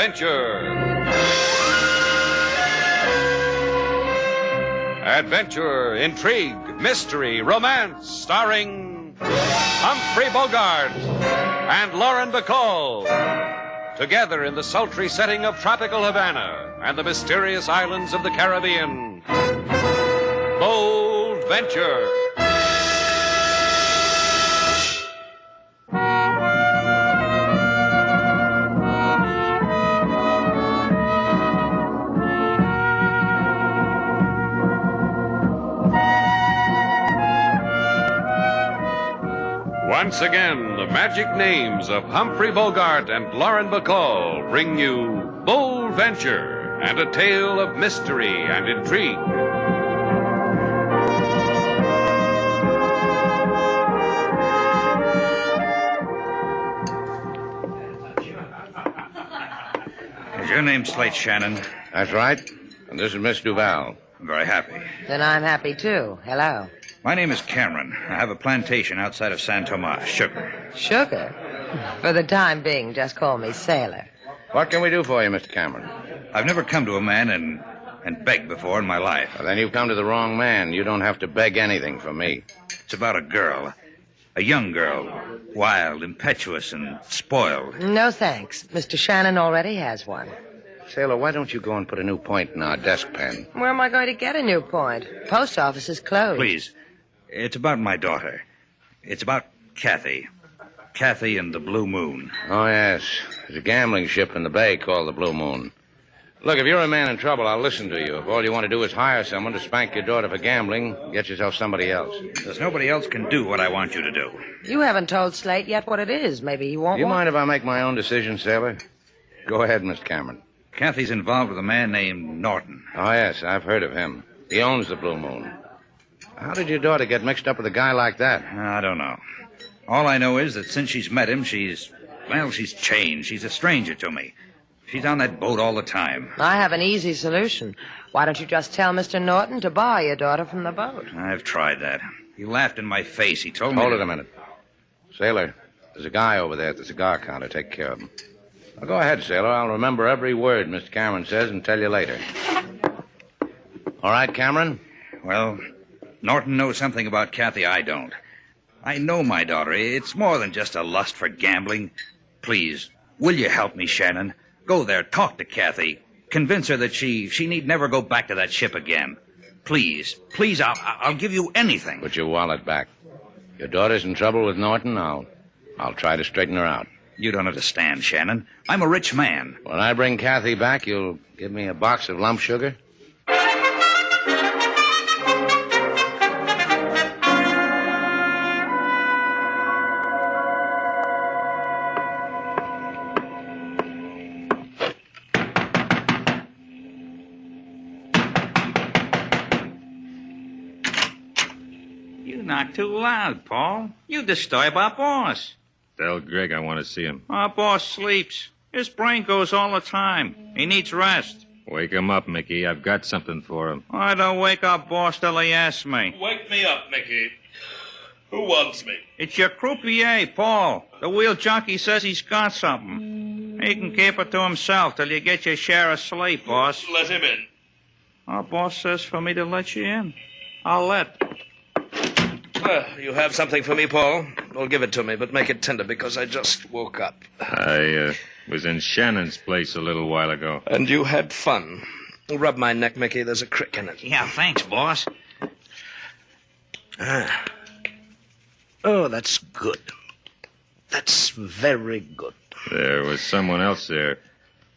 Adventure. Adventure, intrigue, mystery, romance, starring Humphrey Bogart and Lauren Bacall. Together in the sultry setting of tropical Havana and the mysterious islands of the Caribbean. Bold Venture. Once again, the magic names of Humphrey Bogart and Lauren Bacall bring you Bold Venture and a tale of mystery and intrigue. Is your name Slate Shannon? That's right. And this is Miss Duval. I'm very happy. Then I'm happy, too. Hello. My name is Cameron. I have a plantation outside of San Tomas, sugar. Sugar? For the time being, just call me Sailor. What can we do for you, Mr. Cameron? I've never come to a man and begged before in my life. Well, then you've come to the wrong man. You don't have to beg anything from me. It's about a girl. A young girl. Wild, impetuous, and spoiled. No thanks. Mr. Shannon already has one. Sailor, why don't you go and put a new point in our desk pen? Where am I going to get a new point? Post office is closed. Please. It's about my daughter. It's about Kathy. Kathy and the Blue Moon. Oh, yes. There's a gambling ship in the bay called the Blue Moon. Look, if you're a man in trouble, I'll listen to you. If all you want to do is hire someone to spank your daughter for gambling, get yourself somebody else. Because nobody else can do what I want you to do. You haven't told Slate yet what it is. Maybe he won't. Do you mind if I make my own decision, Sailor? Go ahead, Mr. Cameron. Kathy's involved with a man named Norton. Oh, yes, I've heard of him. He owns the Blue Moon. How did your daughter get mixed up with a guy like that? I don't know. All I know is that since she's met him, she's changed. She's a stranger to me. She's on that boat all the time. I have an easy solution. Why don't you just tell Mr. Norton to buy your daughter from the boat? I've tried that. He laughed in my face. He told me... Hold it a minute. Sailor, there's a guy over there at the cigar counter. Take care of him. Well, go ahead, Sailor. I'll remember every word Mr. Cameron says and tell you later. All right, Cameron? Well, Norton knows something about Kathy I don't. I know my daughter. It's more than just a lust for gambling. Please, will you help me, Shannon? Go there, talk to Kathy. Convince her that she need never go back to that ship again. Please, I'll give you anything. Put your wallet back. Your daughter's in trouble with Norton. I'll try to straighten her out. You don't understand, Shannon. I'm a rich man. When I bring Kathy back, you'll give me a box of lump sugar? You're not too loud, Paul. You disturb our boss. Tell Greg I want to see him. Our boss sleeps. His brain goes all the time. He needs rest. Wake him up, Mickey. I've got something for him. I don't wake our boss till he asks me. Wake me up, Mickey. Who wants me? It's your croupier, Paul. The wheel junkie says he's got something. He can keep it to himself till you get your share of sleep, boss. Let him in. Our boss says for me to let you in. I'll let. You have something for me, Paul? Well, give it to me, but make it tender because I just woke up. I was in Shannon's place a little while ago. And you had fun. Rub my neck, Mickey. There's a crick in it. Yeah, thanks, boss. Oh, that's good. That's very good. There was someone else there.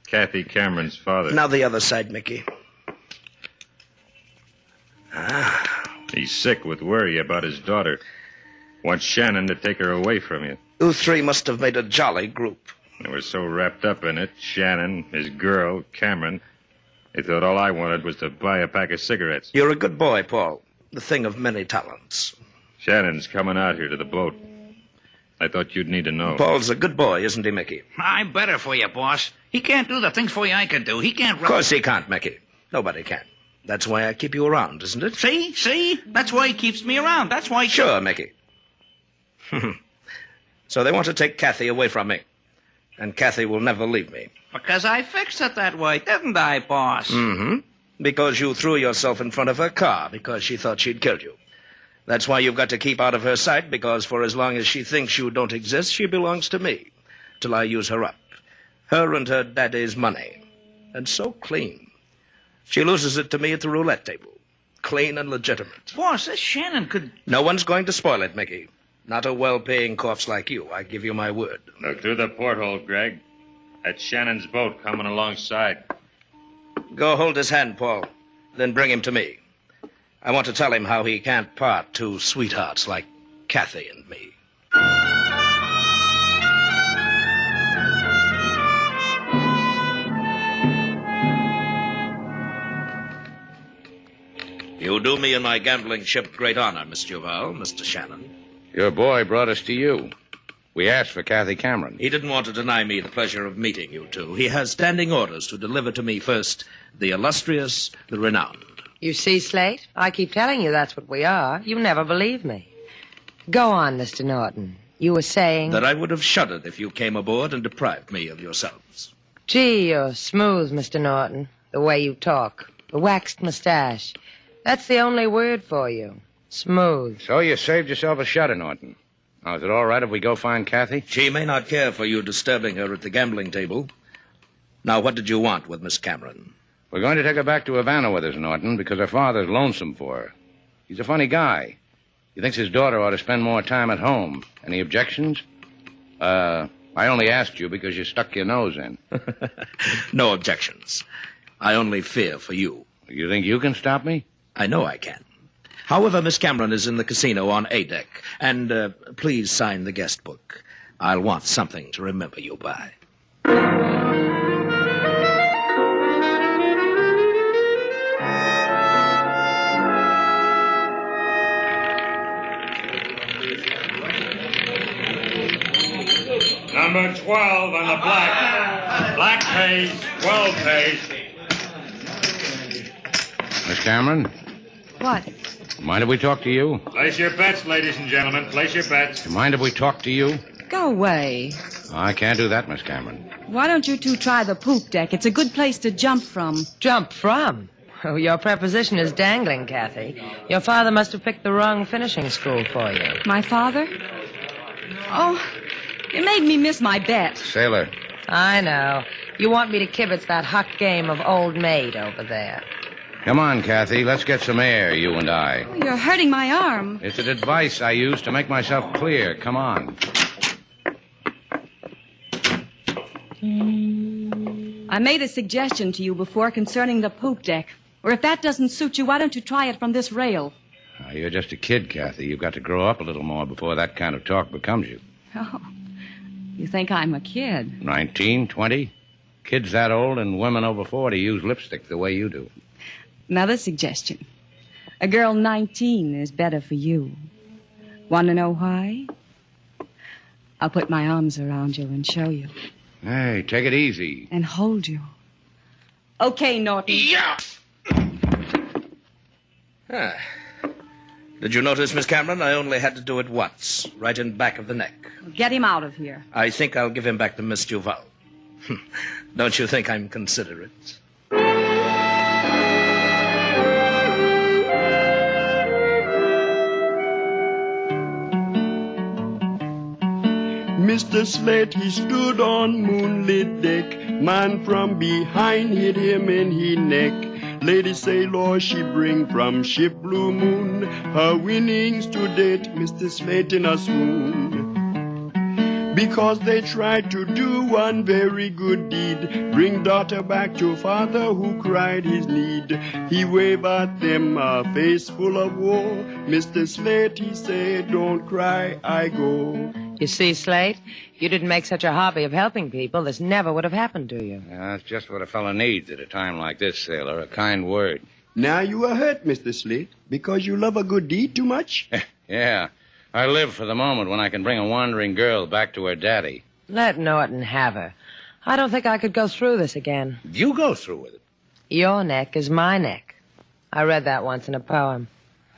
Kathy Cameron's father. Now the other side, Mickey. He's sick with worry about his daughter. Wants Shannon to take her away from you. You three must have made a jolly group. They were so wrapped up in it, Shannon, his girl, Cameron, they thought all I wanted was to buy a pack of cigarettes. You're a good boy, Paul. The thing of many talents. Shannon's coming out here to the boat. I thought you'd need to know. Paul's a good boy, isn't he, Mickey? I'm better for you, boss. He can't do the things for you I can do. He can't... Of course he can't, Mickey. Nobody can. That's why I keep you around, isn't it? See? That's why he keeps me around. That's why... Sure, Mickey. So they want to take Kathy away from me. And Kathy will never leave me. Because I fixed it that way, didn't I, boss? Mm-hmm. Because you threw yourself in front of her car because she thought she'd killed you. That's why you've got to keep out of her sight, because for as long as she thinks you don't exist, she belongs to me. Till I use her up. Her and her daddy's money. And so clean. She loses it to me at the roulette table. Clean and legitimate. Boss, this Shannon could... No one's going to spoil it, Mickey. Not a well-paying corpse like you. I give you my word. Look through the porthole, Greg. That's Shannon's boat coming alongside. Go hold his hand, Paul. Then bring him to me. I want to tell him how he can't part two sweethearts like Kathy and me. You do me and my gambling ship great honor, Miss Duval, Mr. Shannon. Your boy brought us to you. We asked for Kathy Cameron. He didn't want to deny me the pleasure of meeting you two. He has standing orders to deliver to me first the illustrious, the renowned. You see, Slate? I keep telling you that's what we are. You never believe me. Go on, Mr. Norton. You were saying... That I would have shuddered if you came aboard and deprived me of yourselves. Gee, you're smooth, Mr. Norton. The way you talk. The waxed mustache. That's the only word for you. Smooth. So you saved yourself a shudder, Norton. Now, is it all right if we go find Kathy? She may not care for you disturbing her at the gambling table. Now, what did you want with Miss Cameron? We're going to take her back to Havana with us, Norton, because her father's lonesome for her. He's a funny guy. He thinks his daughter ought to spend more time at home. Any objections? I only asked you because you stuck your nose in. No objections. I only fear for you. You think you can stop me? I know I can. However, Miss Cameron is in the casino on A deck. And please sign the guest book. I'll want something to remember you by. Number 12 on the black. Black pays, 12 pays. Miss Cameron? What? Mind if we talk to you? Place your bets, ladies and gentlemen. Place your bets. Mind if we talk to you? Go away. I can't do that, Miss Cameron. Why don't you two try the poop deck? It's a good place to jump from. Jump from? Oh, your preposition is dangling, Kathy. Your father must have picked the wrong finishing school for you. My father? Oh, you made me miss my bet. Sailor. I know. You want me to kibitz that hot game of old maid over there. Come on, Kathy. Let's get some air, you and I. Oh, you're hurting my arm. It's an advice I use to make myself clear. Come on. I made a suggestion to you before concerning the poop deck. Or if that doesn't suit you, why don't you try it from this rail? Now, you're just a kid, Kathy. You've got to grow up a little more before that kind of talk becomes you. Oh, you think I'm a kid? 19, 20? Kids that old and women over 40 use lipstick the way you do. Another suggestion. A girl 19 is better for you. Want to know why? I'll put my arms around you and show you. Hey, take it easy. And hold you. Okay, Norton. Yeah! Ah. Did you notice, Miss Cameron? I only had to do it once, right in back of the neck. Get him out of here. I think I'll give him back to Miss Duval. Don't you think I'm considerate? Mr. Slate, he stood on moonlit deck. Man from behind hit him in he neck. Lady Sailor, she bring from ship Blue Moon her winnings to date, Mr. Slate in a swoon. Because they tried to do one very good deed, bring daughter back to father who cried his need. He waved at them a face full of woe. Mr. Slate, he said, don't cry, I go. You see, Slate, if you didn't make such a hobby of helping people, this never would have happened to you. Yeah, that's just what a fellow needs at a time like this, Sailor. A kind word. Now you are hurt, Mr. Slate, because you love a good deed too much? Yeah. I live for the moment when I can bring a wandering girl back to her daddy. Let Norton have her. I don't think I could go through this again. You go through with it. Your neck is my neck. I read that once in a poem.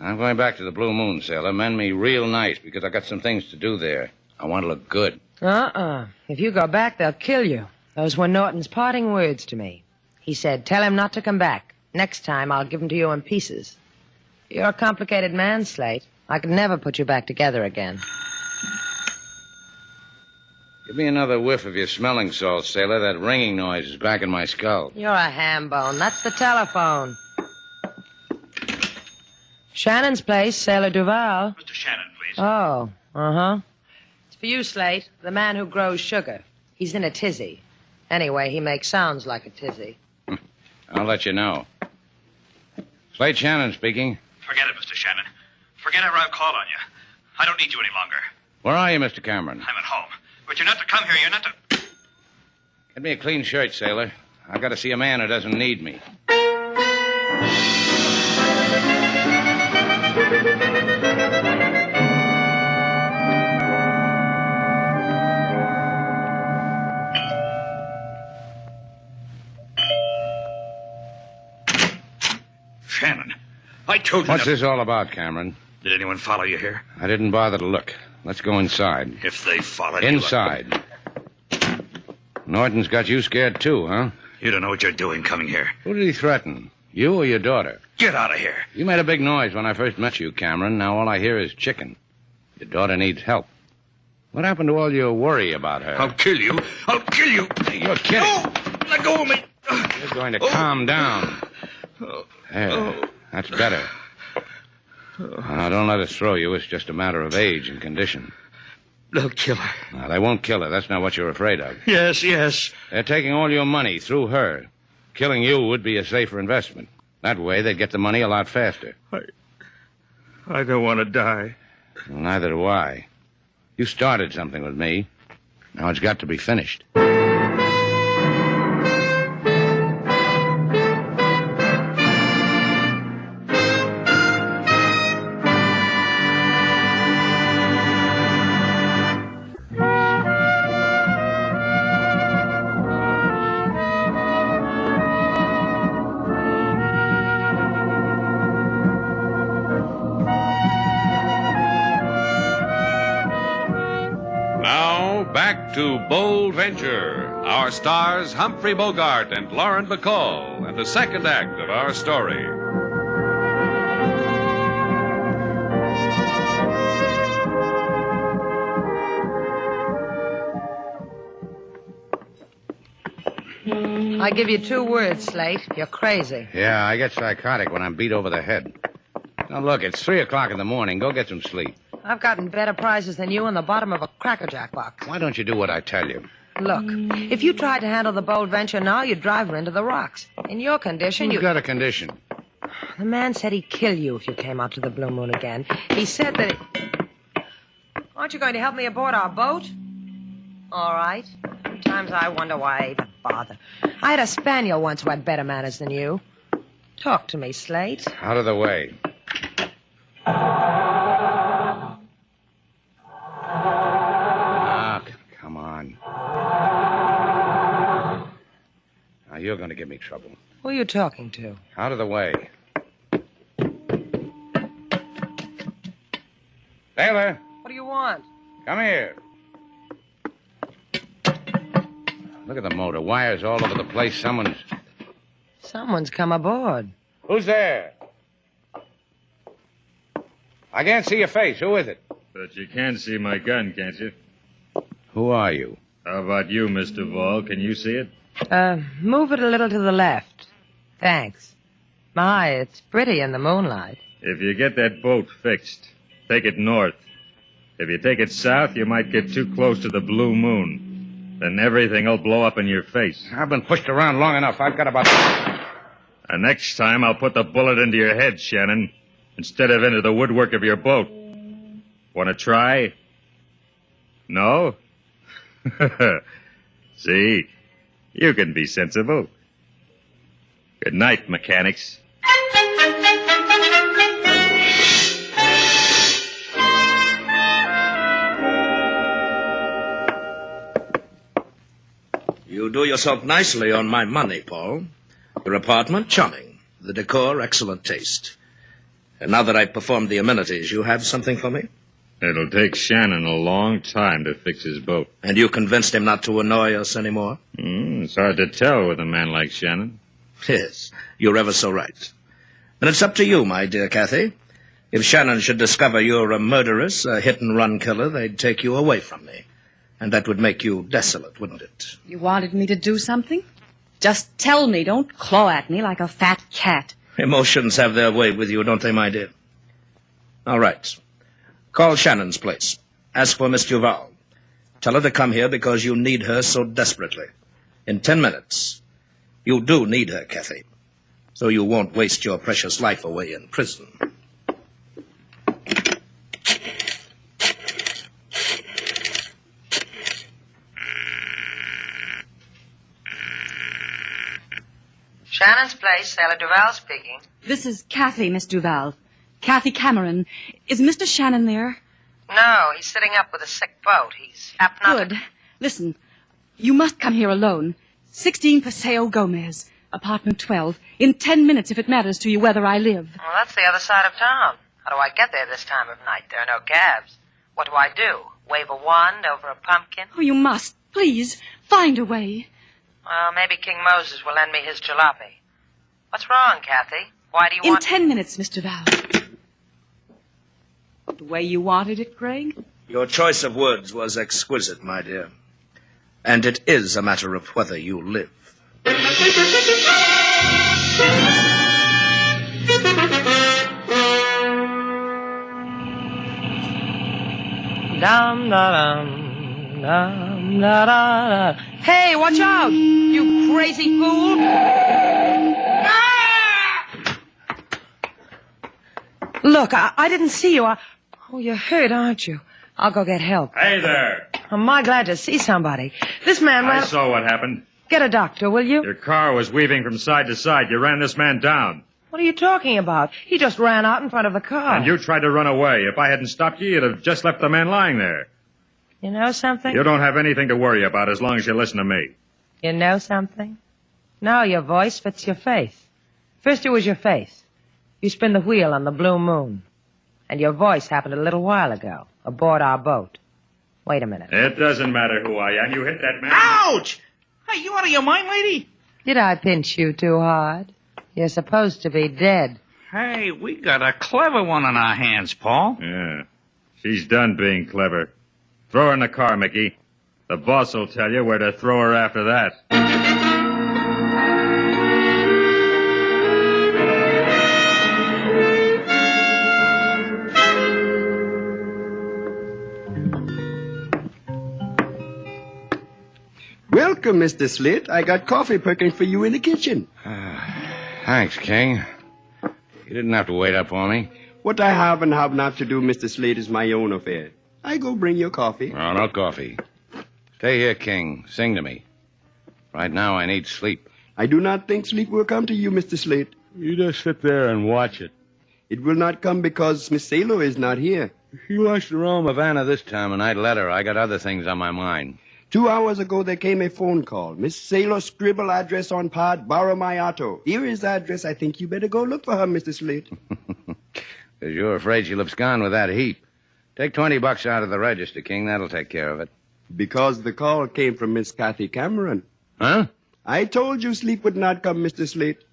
I'm going back to the Blue Moon, Sailor. Mend me real nice because I got some things to do there. I want to look good. If you go back, they'll kill you. Those were Norton's parting words to me. He said, tell him not to come back. Next time, I'll give him to you in pieces. You're a complicated man, Slate. I could never put you back together again. Give me another whiff of your smelling salts, sailor. That ringing noise is back in my skull. You're a ham bone. That's the telephone. Shannon's place, Sailor Duval. Mr. Shannon, please. Oh, It's for you, Slate, the man who grows sugar. He's in a tizzy. Anyway, he makes sounds like a tizzy. I'll let you know. Slate Shannon speaking. Forget it, Mr. Shannon. Forget ever I've called on you. I don't need you any longer. Where are you, Mr. Cameron? I'm at home. But you're not to come here. You're not to... Get me a clean shirt, sailor. I've got to see a man who doesn't need me. Shannon, I told you... What's this all about, Cameron? Did anyone follow you here? I didn't bother to look. Let's go inside. If they followed you... Inside. Norton's got you scared, too, huh? You don't know what you're doing coming here. Who did he threaten? You or your daughter? Get out of here. You made a big noise when I first met you, Cameron. Now all I hear is chicken. Your daughter needs help. What happened to all your worry about her? I'll kill you. I'll kill you. You're kidding. No! Let go of me. You're going to calm down. There. That's better. Now, don't let us throw you. It's just a matter of age and condition. They'll kill her. Now, they won't kill her. That's not what you're afraid of. Yes. They're taking all your money through her. Killing you would be a safer investment. That way, they'd get the money a lot faster. I don't want to die. Well, neither do I. You started something with me. Now it's got to be finished. Back to Bold Venture. Our stars, Humphrey Bogart and Lauren Bacall, and the second act of our story. I give you 2 words, Slate. You're crazy. Yeah, I get psychotic when I'm beat over the head. Now, look, it's 3 o'clock in the morning. Go get some sleep. I've gotten better prizes than you in the bottom of a Cracker Jack box. Why don't you do what I tell you? Look, if you tried to handle the Bold Venture now, you'd drive her into the rocks. In your condition, You've got a condition. The man said he'd kill you if you came out to the Blue Moon again. He said that... Aren't you going to help me aboard our boat? All right. Sometimes I wonder why I even bother. I had a spaniel once who had better manners than you. Talk to me, Slate. Out of the way. Come on. Now, you're going to give me trouble. Who are you talking to? Out of the way. Sailor, What do you want? come here. Look at the motor. Wires all over the place. Someone's come aboard. Who's there? I can't see your face. Who is it? But you can see my gun, can't you? Who are you? How about you, Mr. Duval? Can you see it? Move it a little to the left. Thanks. My, it's pretty in the moonlight. If you get that boat fixed, take it north. If you take it south, you might get too close to the Blue Moon. Then everything will blow up in your face. I've been pushed around long enough. I've got about... And next time, I'll put the bullet into your head, Shannon, instead of into the woodwork of your boat. Want to try? No? See? You can be sensible. Good night, mechanics. You do yourself nicely on my money, Paul. Your apartment, charming. The decor, excellent taste. And now that I've performed the amenities, you have something for me? It'll take Shannon a long time to fix his boat. And you convinced him not to annoy us anymore? It's hard to tell with a man like Shannon. Yes, you're ever so right. And it's up to you, my dear Kathy. If Shannon should discover you're a murderess, a hit-and-run killer, they'd take you away from me. And that would make you desolate, wouldn't it? You wanted me to do something? Just tell me. Don't claw at me like a fat cat. Emotions have their way with you, don't they, my dear? All right. Call Shannon's place. Ask for Miss Duval. Tell her to come here because you need her so desperately. In 10 minutes. You do need her, Kathy. So you won't waste your precious life away in prison. Shannon's place, Sailor Duval speaking. This is Kathy, Miss Duval. Kathy Cameron. Is Mr. Shannon there? No, he's sitting up with a sick boat. He's hypnotic. Good. Listen, you must come here alone. 16 Paseo Gomez, apartment 12. In 10 minutes, if it matters to you whether I live. Well, that's the other side of town. How do I get there this time of night? There are no cabs. What do I do? Wave a wand over a pumpkin? Oh, you must. Please, find a way. Well, maybe King Moses will lend me his jalopy. What's wrong, Kathy? Why do you want... In 10 minutes, Mr. Val. The way you wanted it, Craig? Your choice of words was exquisite, my dear. And it is a matter of whether you live. Dum da dum dum da da. Hey, watch out! You crazy fool! Look, I didn't see you. Oh, you're hurt, aren't you? I'll go get help. Hey there. I'm my glad to see somebody. This man I ran... saw what happened. Get a doctor, will you? Your car was weaving from side to side. You ran this man down. What are you talking about? He just ran out in front of the car. And you tried to run away. If I hadn't stopped you, you'd have just left the man lying there. You know something? You don't have anything to worry about as long as you listen to me. You know something? Now your voice fits your face. First it was your face. You spin the wheel on the blue moon. And your voice happened a little while ago, aboard our boat. Wait a minute. It doesn't matter who I am. You hit that man. Ouch! Hey, you out of your mind, lady? Did I pinch you too hard? You're supposed to be dead. Hey, we got a clever one on our hands, Paul. Yeah. She's done being clever. Throw her in the car, Mickey. The boss will tell you where to throw her after that. Welcome, Mr. Slate. I got coffee perking for you in the kitchen. Thanks, King. You didn't have to wait up for me. What I have and have not to do, Mr. Slate, is my own affair. I go bring your coffee. Oh, no coffee. Stay here, King. Sing to me. Right now, I need sleep. I do not think sleep will come to you, Mr. Slate. You just sit there and watch it. It will not come because Miss Salo is not here. She wants to roam Havana this time, and I'd let her. I got other things on my mind. 2 hours ago, there came a phone call. Miss Salo scribble address on pad, borrow my auto. Here is the address. I think you better go look for her, Mr. Slate. Because you're afraid she'll abscond with that heap. Take $20 out of the register, King. That'll take care of it. Because the call came from Miss Kathy Cameron. Huh? I told you sleep would not come, Mr. Slate.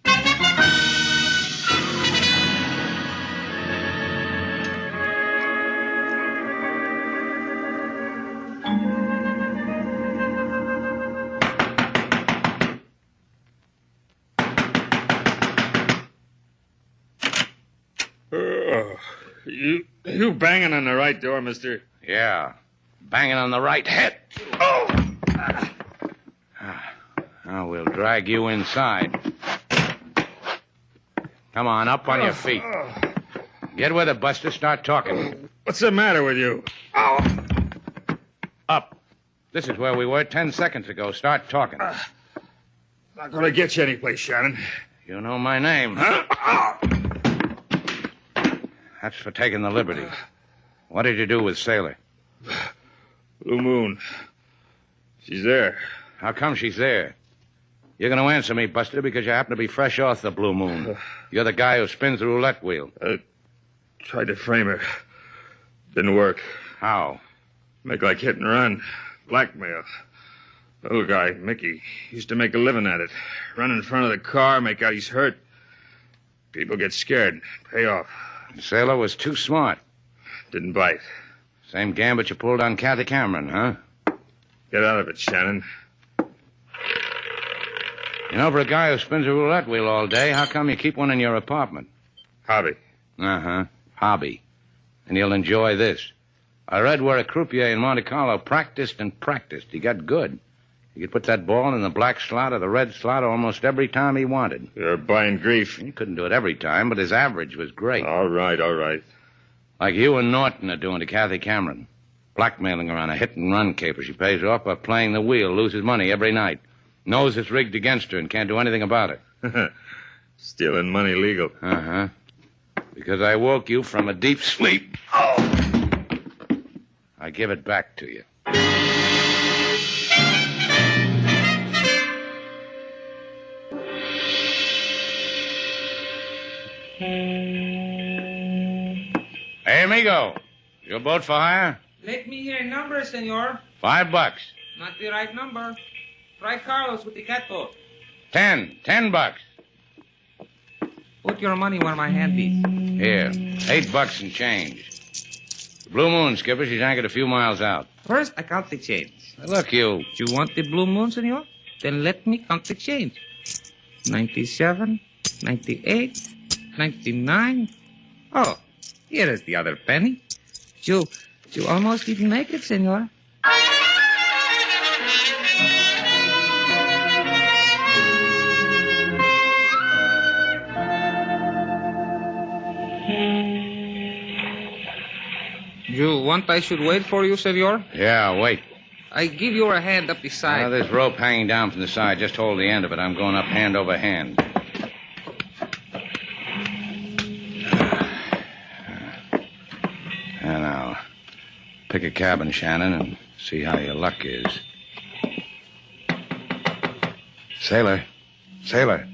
You banging on the right door, mister? Yeah. Banging on the right head. Now we'll drag you inside. Come on, up on your feet. Get with it, Buster. Start talking. What's the matter with you? Up. This is where we were 10 seconds ago. Start talking. Not gonna get you anyplace, Shannon. You know my name. That's for taking the liberty. What did you do with Sailor? Blue Moon. She's there. How come she's there? You're going to answer me, Buster, because you happen to be fresh off the Blue Moon. You're the guy who spins the roulette wheel. Tried to frame her. Didn't work. How? Make like hit and run. Blackmail. Little guy, Mickey, used to make a living at it. Run in front of the car, make out he's hurt. People get scared. Pay off. The sailor was too smart. Didn't bite. Same gambit you pulled on Kathy Cameron, huh? Get out of it, Shannon. You know, for a guy who spins a roulette wheel all day, how come you keep one in your apartment? Hobby. Uh-huh. Hobby. And you'll enjoy this. I read where a croupier in Monte Carlo practiced and practiced. He got good. He could put that ball in the black slot or the red slot almost every time he wanted. You're buying grief. He couldn't do it every time, but his average was great. All right, all right. Like you and Norton are doing to Kathy Cameron. Blackmailing her on a hit-and-run caper. She pays off by playing the wheel, loses money every night. Knows it's rigged against her and can't do anything about it. Stealing money legal. Uh-huh. Because I woke you from a deep sleep. Oh! I give it back to you. Hey, amigo. Your boat for hire? Let me hear number, senor. $5. Not the right number. Try Carlos with the catboat. $10. Put your money where my hand is. Here, $8 and change. The Blue Moon, skipper. She's anchored a few miles out. First, I count the change. Look, you. You want the Blue Moon, senor? Then let me count the change. 97, 98, 99. Oh, here is the other penny. You almost didn't make it, senor. You want I should wait for you, senor? Yeah, wait. I give you a hand up the side. Now, there's rope hanging down from the side. Just hold the end of it. I'm going up hand over hand. And now, pick a cabin, Shannon, and see how your luck is. Sailor. Sailor.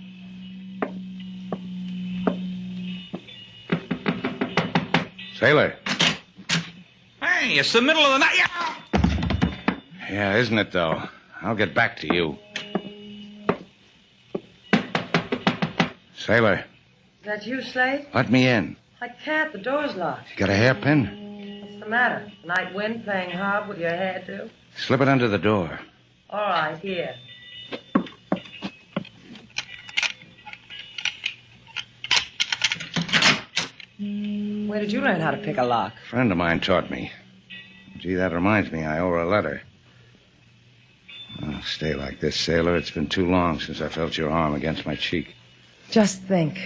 Sailor. Hey, it's the middle of the night. Yeah, isn't it, though? I'll get back to you. Sailor. Is that you, Slate? Let me in. I can't. The door's locked. You got a hairpin? What's the matter? Night wind playing hob with your hair, too? Slip it under the door. All right, here. Where did you learn how to pick a lock? A friend of mine taught me. Gee, that reminds me. I owe her a letter. Oh, stay like this, sailor. It's been too long since I felt your arm against my cheek. Just think.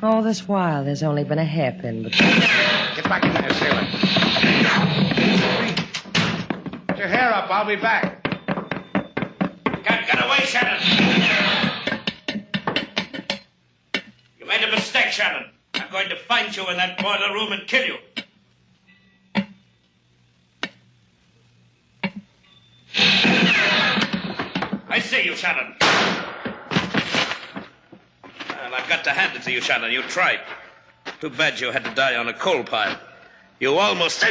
All this while, there's only been a hairpin between... Get back in there, sailor. Put your hair up. I'll be back. Get away, Shannon. You made a mistake, Shannon. I'm going to find you in that boiler room and kill you. I see you, Shannon. Well, I've got to hand it to you, Shannon. You tried. Too bad you had to die on a coal pile. You almost...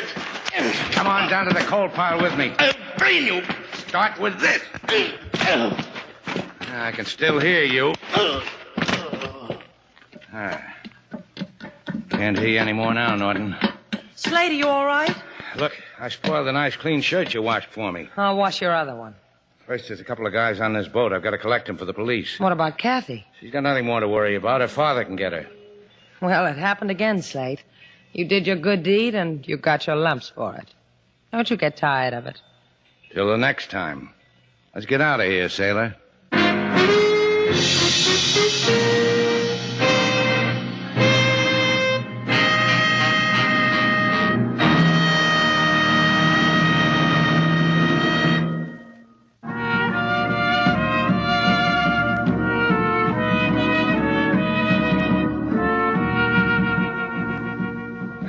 Come on down to the coal pile with me. I'll brain you. Start with this. I can still hear you. Can't hear you anymore now, Norton. Slate, are you all right? Look, I spoiled the nice clean shirt you washed for me. I'll wash your other one. First, there's a couple of guys on this boat. I've got to collect them for the police. What about Kathy? She's got nothing more to worry about. Her father can get her. Well, it happened again, Slate. You did your good deed, and you got your lumps for it. Don't you get tired of it. Till the next time. Let's get out of here, sailor.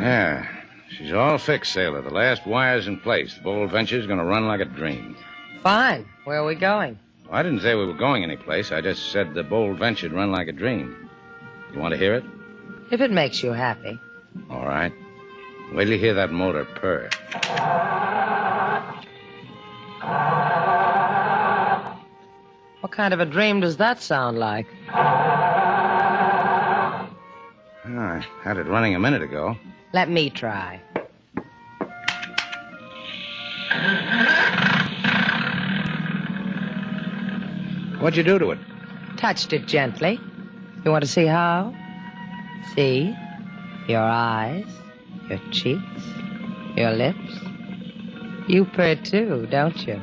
Yeah, she's all fixed, sailor. The last wire's in place. The Bold Venture's going to run like a dream. Fine. Where are we going? I didn't say we were going anyplace. I just said the Bold Venture'd run like a dream. You want to hear it? If it makes you happy. All right. Wait till you hear that motor purr. What kind of a dream does that sound like? I had it running a minute ago. Let me try. What'd you do to it? Touched it gently. You want to see how? See? Your eyes, your cheeks, your lips. You purr too, don't you?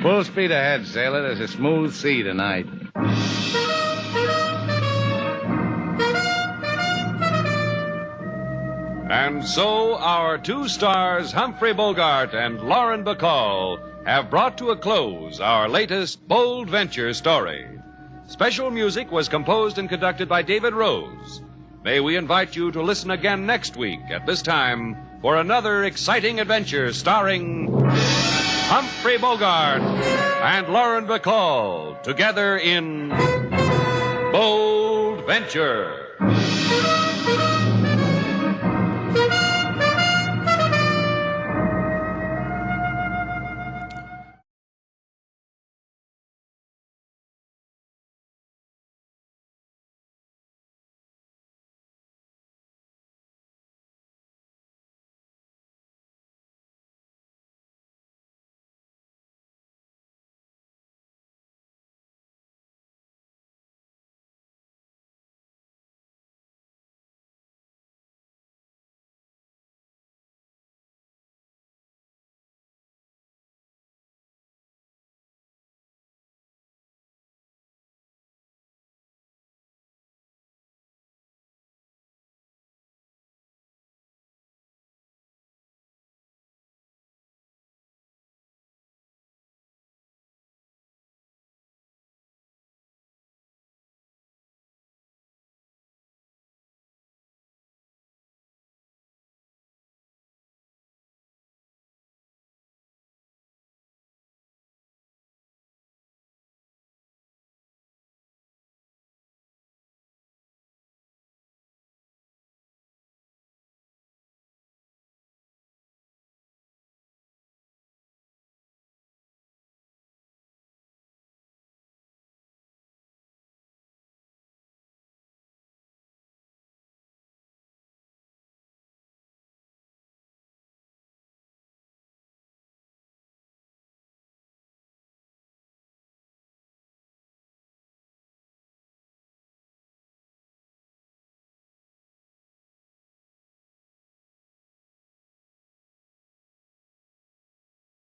Full speed ahead, sailor. There's a smooth sea tonight. And so our two stars, Humphrey Bogart and Lauren Bacall, have brought to a close our latest bold venture story. Special music was composed and conducted by David Rose. May we invite you to listen again next week at this time for another exciting adventure starring Humphrey Bogart and Lauren Bacall together in Bold Venture.